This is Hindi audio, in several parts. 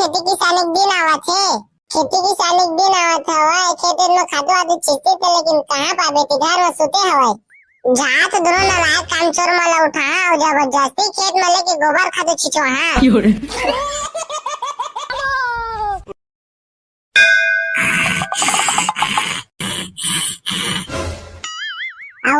खेती किसानी दिन आवत है, खेती किसानी दिन आवत हवा, खेत में खादो आदि चीजते थे, लेकिन कहाँ पाबे थे, घर में सुते हवा। जहाँ तो दोनों नालायक काम चोर मला उठा और जबरदस्ती खेत में लेके गोबर खादो छिचो हाँ।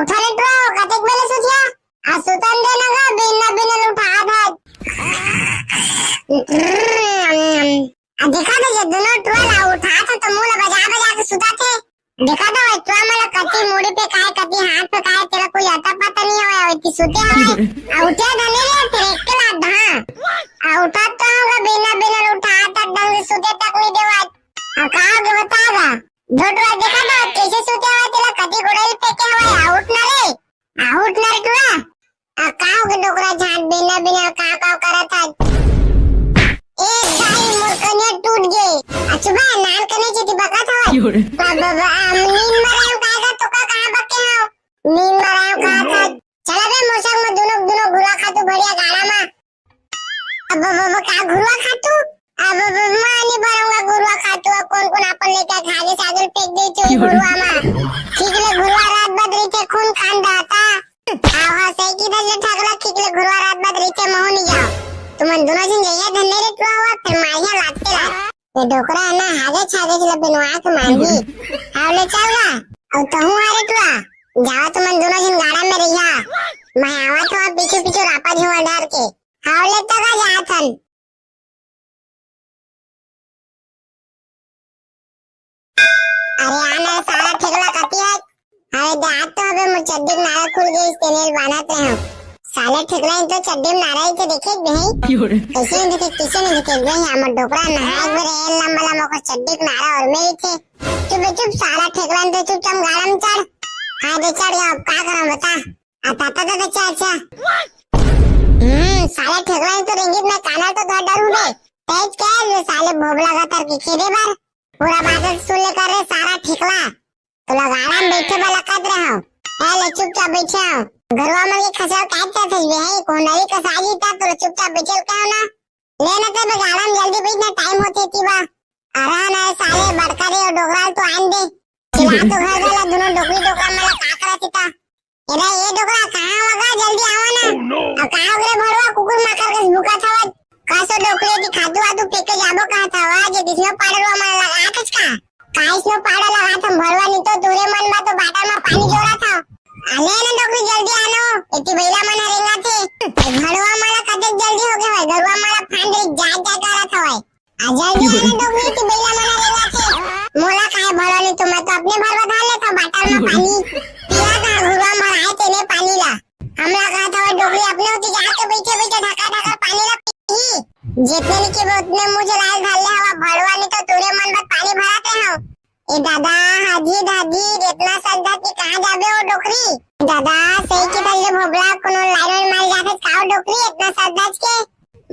उठा ले तो कतेक बेले सुतिया आ सुतन दे नगा बिना बिना उठा था आ देखा तो ये दोनों टोला उठा तो मुंह बजा बजा के सुता थे। देखा तो टोला मला कति मुड़ी पे काय कति हाथ पे काय तेरा कोई आता पता नहीं होया इतनी सुते हवे आ उठे धने रे तेरे के ला धा आ उठा तो होगा बिना बिना उठा तक डंग सुते तक नहीं देवा आ कहां के बतागा जोटवा देखा तो कैसे सुते हवे तेरा कति गोड़ल पे के हवे आउट ना रे टोला आ काव के डोकरा झाट बिना बिना का करत था एक गाय मुर्कने टूट गई अच्छा बा नान कने जेती बका था बाबा नींद मरायो कागा तो का कहां बके हो नींद मरायो कहा था चला बे मोसक में दोनों घुरा खातू बढ़िया गाड़ा में अब बाबा का घुरा खातू अब मानी भरूंगा घुरा खातू कौन अपन लेके खाने सागल फेंक दे चोई घुरा में ठीक ले घुरा रात भर रीते खून खान दाता आवा सही की दल ठगला ठीक ले घुरा रात भर रीते मोहनी जाओ तुमन दोनों जन जइया धन्ने रे टुआ हुआ फिर माइया लाते ला ये डोकरा ना हागे छागे चला बिनवा के मांगी आवले चलगा और तहु आरे टुआ जाओ तुमन दोनों जन गाड़ा में रहिया मैं आवा तो पीछे पीछे रापा झुआ डर के आवले तका जाथन अरे आना सारा ठेगला कती है अरे दांत तो अबे मुझ चड्डी नारा खुल गई इस तेनेल बनाते हैं साले ठेगला तो चड्डी नारा ही तो देखे नहीं कैसे नहीं देखे किसे नहीं देखे नहीं हमर डोकरा नहाए बरे एल लंबला मको चड्डी नारा और मेरी थे चुप साला ठेगला तो चुपचाप गाड़ा में चढ़ हाँ दे चढ़ जाओ क्या करूं बता आता तो अच्छा साले ठेगला तो रिंगित में काना तो थोड़ा डर हुए तेज क्या साले भोबला का तर की खेदे बार पूरा बादल सुन लेकर रे सारा ठिकला तो लगाड़ा में बैठे वाला कद रहा है ले चुपचाप बैठे हो घरवा में ये खसाव काटता थे भाई कोनरी का साजी था तो चुपचाप बैठे का ना लेना तो गाड़ा में जल्दी बैठना टाइम होती थी बा आराम है साले बड़का रे और डोगराल तो आन दे चिल्ला तो घर वाला दोनों डोकरी डोकरा में का करती था ये डोकरा कहां होगा जल्दी आवा ना और कहां रे भरवा कुकुर माकर के भूखा था कासो डोकरे की खादू आदू फेंके जाबो कहा था आज दिसनो पाड़वा में लगा कचका काइसनो पाड़ा लगा था भरवा नहीं तो दूरे मन में तो बाटा में पानी जोड़ा था आले ना डोकरी जल्दी आनो इतनी बेला मन रेंगा थे भरवा माला कदे जल्दी हो गया गरवा माला फांड जा करा था आ जल्दी आने डोकरी इतनी बेला मन रेंगा थे मोला काहे भरवा नहीं तो मैं तो अपने भरवा डाल लेता बाटा में पानी पिया था गरवा माला आए तेने पानी ला हमला कहा था डोकरी अपने होती जाके बैठे बैठे ढका पानी ला जितने निके उतने मुझे लाल ढाल हवा भरवा नहीं तो तुरे मन में पानी भराते हो ए दादा हाजी दादी इतना सज्जा की कहां जाबे हो डोकरी दादा सही की दल भोबला कोनो लाइन मार जाते काओ डोकरी इतना सज्जा के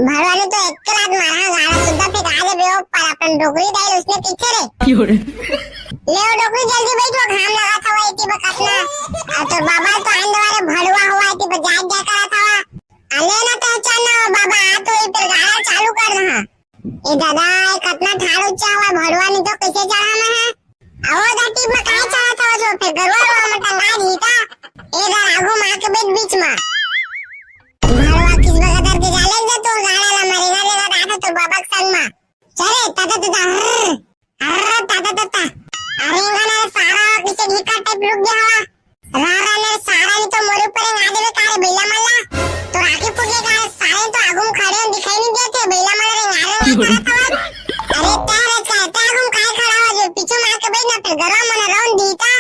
भरवा ने तो एक रात मारा गाड़ा सुद्धा फेंका दे बे पर अपन डोकरी डाल उसने पीछे रे ले ओ डोकरी जल्दी बैठो घाम लगा था वो इतनी बकसना तो बाबा तो आंदे वाले भरवा हुआ इतनी बजाज जा करा था अले ना तो चलो बाबा आ तो इधर गाड़ा चालू कर रहा ए दादा कितना ठाड़ ऊंचा हुआ भरवा नहीं तो कैसे चढ़ा मैं है आओ दाटी में काय चढ़ा था जो फिर गरवा में टंगा दी था इधर आगो मां के बीच में भरवा किस बगदर के जाले जा तो गाड़ा ला मरेगा रे दादा तो बाबा संग में चले ताता अरे गाना सारा किसे ढीका टाइप लुक गया हुआ रारा ने सारा नहीं तो मोरे ऊपर आदे में कारे बेला मल्ला तो राके पुगे का सारे तो आगुम खड़े दिखाई नहीं देते बेला मारे नारे अरे तारे कहता हम काय खड़ा हो जो पीछे मार के बैठना फिर गरम मन राउंड दीता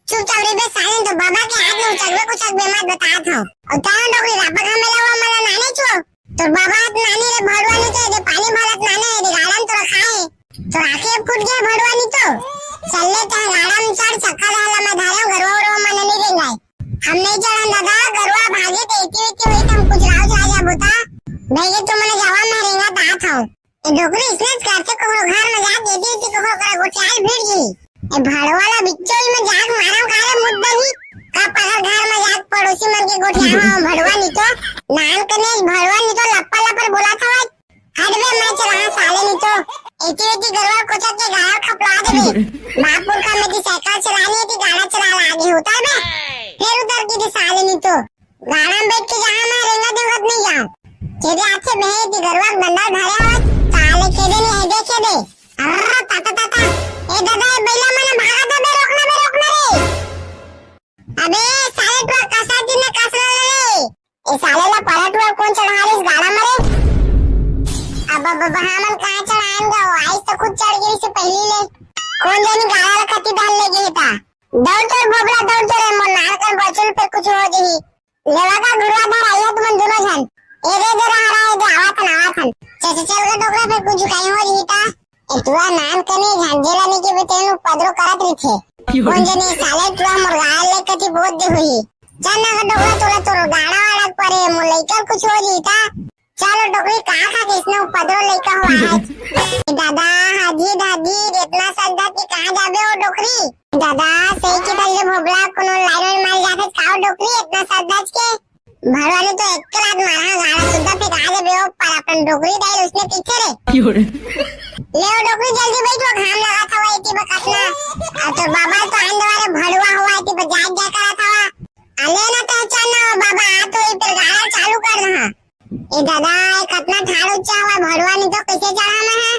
चुपचाप रे बे सारे तो बाबा के हाथ में चलवे कुछ बेमार बता था और तारा डोकरी रापा का मेला हुआ मला नाने छो तो बाबा नानी रे भड़वा नहीं तो पानी भरत नाने रे गाड़न तो रखाए तो राके फूट गया भड़वा नहीं तो चलले तो गाड़न चढ़ चक्का डाला मैं धारा गरवा मन नहीं रेंगाई हम नहीं चढ़ा दादा गरवा भागे तो इतनी हुई तुम कुछ राव राजा बुता भाई तो मैंने जवान में रेंगा ता था ये डोकरी इसने करते को घर में जा दे दी को करा गोचाल भिड़ गई ए भाड़वाला बिच्चोई में जाग मारा काले मुद्दा ही का पगर घर में जाग पड़ोसी मन के गोठिया भड़वा नहीं तो नान कने भड़वा नहीं तो लप्पा लपर बोला था हटवे मैं चला साले नहीं तो नीचे वेती गरवा कोचत के गाड़ा खपला देबे बापुर का मेरी साइकिल चलानी थी गाड़ा चलाना आगे होता है फिर उधर की साले नहीं तो गाड़ा में बैठ के जहां मैं रेंगा देखत नहीं जाऊं केदे आथे बहे दी गरवा बंदा धरे हो साले केदे नहीं है देखे दे अर्रा ताता ताता ए दादा बैला मने भागा दे रोकना रे अबे साले तो कसा दिन ने कसरा रे ए साले ला पलटवा कौन चढ़ा इस गाड़ा में अब हमन कहां चढ़ाएंगे आइस तो खुद चढ़ गई से पहली ले कौन जानी गाड़ा ला कति डाल ले गई था दौड़ तो भोबला दौड़ तो रे मन नार कर बचल पे कुछ हो गई लेवा का गुरुआ धर आया तुम दोनों जन ए रे जरा हरा दे आवाथन चल के डोकरा पे कुछ काई हो रही था ए तुआ नाम कने झंझेला ने के बेतेनु पदरो करत रही थे कौन जानी साले तुआ मुर्गा ले कति बहुत दे हुई चल ना डोकरा तोला तो गाड़ा वाला परे मुलैका कुछ हो रही था चलो डोकरी कहाँ खा के इसने पदरो लइका हुआ आज दादा हाजी दादी इतना सदा कि कहाँ जाबे हो डोकरी दादा सही के तले भोबला कोनो लाइन में मार जाते काओ डोकरी इतना सदा के भरवाने तो एक रात मारा गाड़ा सुद्धा पे कहाँ जाबे हो पर अपन डोकरी डाल उसने पीछे रे ले डोकरी जल्दी बैठो घाम लगा था वो इतनी बकसना तो बाबा तो आंधे वाले भड़वा हुआ इतनी बजाय जा करा था अले ना पहचाना बाबा आ तो इधर गाड़ा चालू कर रहा ए दादा कितना ठाड़ ऊंचा हुआ भड़वा नहीं तो कैसे चढ़ा मैं है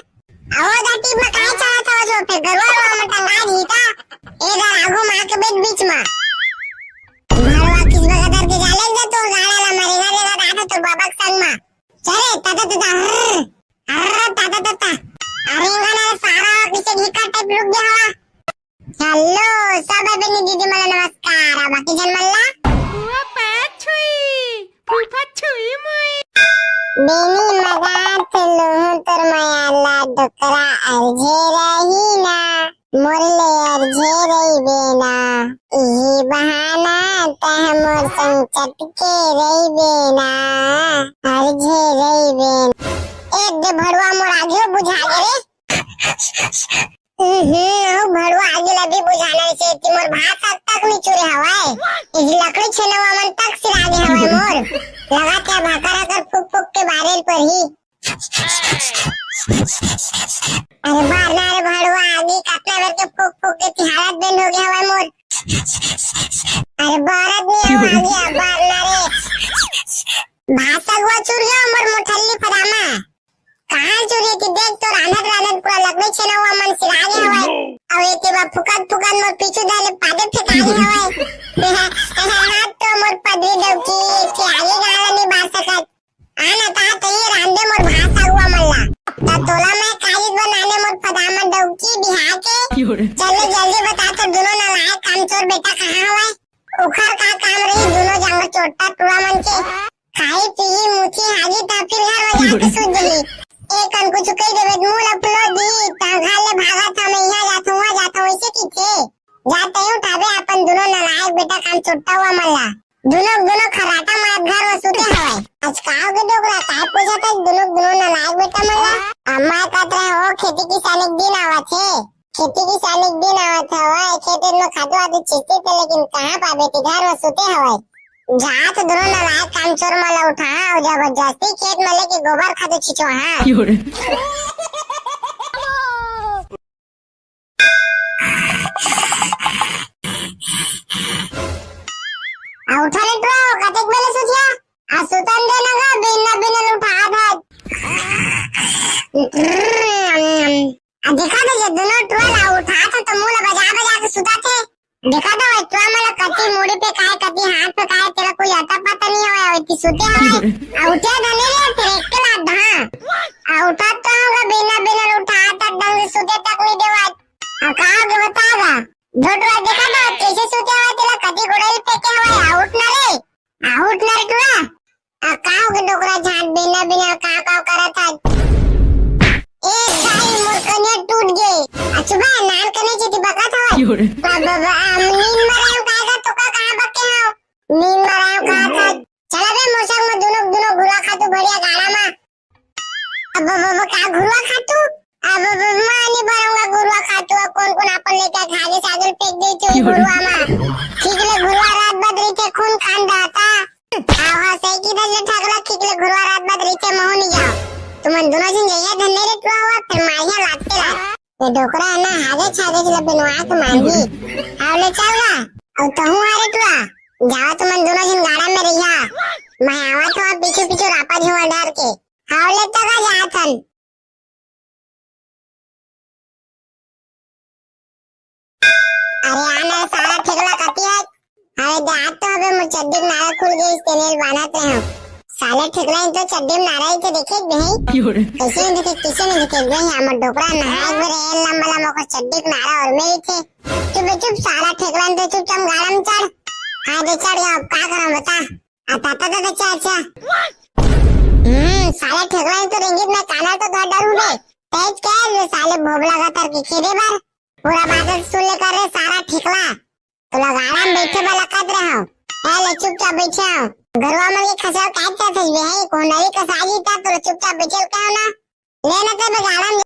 आओ दाटी में काहे चढ़ा था जो पे गरवा में टंगा दी था ए दादा आगो मार के बीच में भड़वा किस बगदर के जाले दे तो गाड़ा ला मरेगा लेगा दादा तो बाबा के संग में चले ताता ताता अर्र ताता ताता अरे गाना सारा किसे घिका टाइप रुक गया हवा चलो सब बेनी दीदी मला नमस्कार बाकी जन मल्ला हुआ पैर छुई फूफा छुई मैं बेनी मगात लोह तर मायाला डोकरा अर्झे रही ना मोरले अर्झे रही बेना यही बहाना तह मोर संग चटके रही बेना अर्झे रही बेना एक दे भड़वा मोर आगे बुझा रे भड़वा आगे लभी बुझाना से मोर भात तक नहीं चुरे हवाए इस लकड़ी छेनवा मन तक सिरा दे हवाए मोर लगा क्या भाकर कर फुक फुक के बारेल पर ही अरे बार ना रे भड़वा आगे कितना बार के फुक फुक के तिहारत बेन हो गया हवाए मोर अरे बारत नहीं हो गया बार ना रे भाषा हुआ चुर गया मोर मुठल्ली फदामा कहां चुरी थी देख तो रानत पूरा लकड़ी छेना हुआ मन सिरा गया हवाए अब एक बार फुकत मोर पीछे डाले पादे फेंका हवाए हाथ तो मोर पदरी डबकी के आगे गाला नहीं बार सकत आना ता तो ये रांदे मोर भाषा हुआ मल्ला ता तोला मैं कालिज बनाने मोर फदामा डबकी बिहा के चलो जल्दी बता तो दोनों नालायक कामचोर बेटा कहां हवाए उखर का काम रही दोनों जंग चोटा टुरा मन के खाई पी मुठी हाजी ता फिर घर में जाके सो गई एक अन कुछ कह देवे मूल अपलो दी तांगाले भागा था मैं यहां जाता हूं ऐसे कीचे जाते हूं ठाबे अपन दोनों नालायक बेटा काम चोटा हुआ मल्ला दोनों खराटा मार घर वसूते हवाए आज काओ के डोगरा काय पूछा था दोनों नालायक बेटा मल्ला अम्मा कहत रहे हो खेती किसानी के दिन आवत है खेती किसानी के दिन आवत हवाए खेत में खादो आदि चीजते थे लेकिन कहां पाबे ती घर वसूते हवाए जहाँ तो दोनों नालायक कामचोर मला उठा और जबरदस्ती खेत में लेके गोबर खादो छिचो हाँ उठा ले तो कतेक बेले सुझिया आ सुतन दे नगा बिना उठा था आ देखा तो जब दोनों टोला उठा था तो मुंह बजा के सुता थे देखा तो इतना मला कति मुड़ी पे काय कति हाथ पे काय तेरा कोई आता पता नहीं होया इतनी सुते हवा उठा धने रे फिर एक ला धा उठा तो होगा बिना उठा तक डंग सुते तक नहीं देवा कहां के बतागा झोटवा देखा तो कैसे सुते हुआ तेरा कति गोड़ल पे के हुआ आउट ना रे टुआ कहां के डोकरा झाट बिना का करा था एक साई मुर्कने टूट गए अच्छा नान कने जेती बका था बाबा नींद मरायो कागा तो का कहां बके हो नींद मरायो कहा था चला बे मोसक में दोनों घुरा खातू बढ़िया गाड़ा में अब बाबा का घुरा खातू अब मानी बरंगा घुरा खातू कौन अपन लेके खागे सागल फेंक दे तो घुरा में खिगले घुरा रात बदरी के खून खान दाता आहा सही की दल ठगला खिगले घुरा रात बदरी के मोह नहीं जाओ तुमन दोनों जन जइया धन्ने रे टुआ हुआ फिर मारिया लागते ला ये डोकरा है ना हागे छागे चला बिनवा के मांगी आवले चलगा और तहु आरे टुआ जावा तुमन दोनों जन गाड़ा में रहिया मैं आवा तो पीछे पीछे रापा झुआ डर के आवले तक जाथन अरे आना सारा ठेकला कती है अरे दात तो अबे मुझ चड्डी में नारा खुल गई तेनेल बनाते हैं साले ठेकला इन तो चड्डी में नारा ही तो देखे नहीं कैसे नहीं देखे किसे नहीं देखे भाई हमर डोकरा नहाए बरे एल लंबा लंबा को चड्डी में नारा और मेरी थे चुप चुप सारा ठेकला तो चुप चम गाड़ा में चढ़ हाँ दे चढ़ गया अब क्या करूं बता आता ता ता अच्छा अच्छा साले ठेकला तो रिंगित में काना तो थोड़ा डरू रे तेज क्या साले भोबला का तर के खेदे बार पूरा बादल सुन ले कर सारा ठेकला तो लगाड़ा में बैठे वाला कद रहा है ले चुपचाप बैठे हो घरवा में के खसाव काटता था बे है कोनरी का साजी था तो चुपचाप बैठे का ना लेना तो गाड़ा में